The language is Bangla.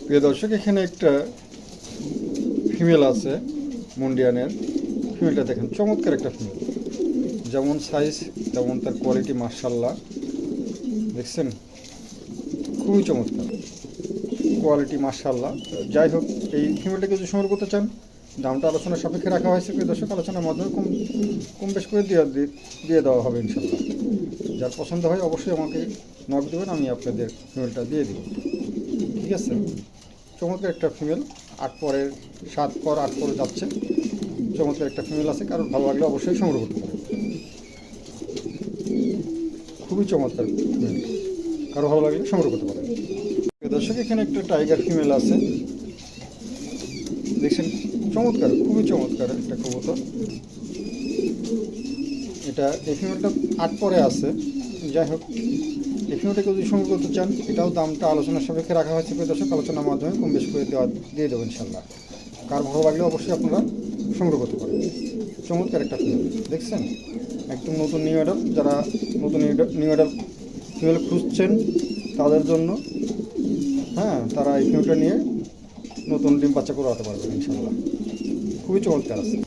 প্রিয় দর্শক, এখানে একটা ফিমেল আছে মুন্ডিয়ানের। ফিমেলটা দেখেন, চমৎকার একটা ফিমেল। যেমন সাইজ তেমন তার কোয়ালিটি, মার্শাল্লাহ। দেখছেন, খুবই চমৎকার কোয়ালিটি, মার্শাল্লাহ। যাই হোক, এই ফিমেলটাকে যদি সংগ্রহ করতে চান, দামটা আলোচনার সাপেক্ষে রাখা হয়েছে। প্রিয় দর্শক, আলোচনার মাধ্যমে কম কম বেশ করে দিয়ে দেওয়া হবে ইনশাল্লাহ। যার পছন্দ হয় অবশ্যই আমাকে নক দেবেন, আমি আপনাদের ফিমেলটা দিয়ে দেব। ঠিক আছে, চমৎকার একটা ফিমেল। 8 পরের 7 পর 8 পরে যাচ্ছে। চমৎকার একটা ফিমেল আছে, কারোর ভালো লাগলে অবশ্যই সংগ্রহ করতে পারেন। খুবই চমৎকার ফিমেল, কারো ভালো লাগলে সংগ্রহ করতে পারেন। দর্শক, এখানে একটা টাইগার ফিমেল আছে, দেখছেন, চমৎকার, খুবই চমৎকার একটা কবুতর। এই ফিমেলটা 8 পরে আছে। যাই হোক, এই ফিমেলটাকে যদি সংগ্রহ করতে চান, এটাও দামটা আলোচনার সাপেক্ষে রাখা হয়েছে। প্রিয় দর্শক, আলোচনার মাধ্যমে কম বেশ করে দিয়ে দেবো ইনশাল্লাহ। কার ভালো লাগলে অবশ্যই আপনারা সংগ্রহ করতে পারেন। চমৎকার একটা ফিমেল, দেখছেন, একদম নতুন নিউ অ্যাডাল। যারা নতুন নিউ অ্যাডাল ফিমেল খুঁজছেন তাদের জন্য, হ্যাঁ, তারা এই ফিমেলটা নিয়ে নতুন ডিম বাচ্চা করাতে পারবেন ইনশাল্লাহ। খুবই চমৎকার আছে।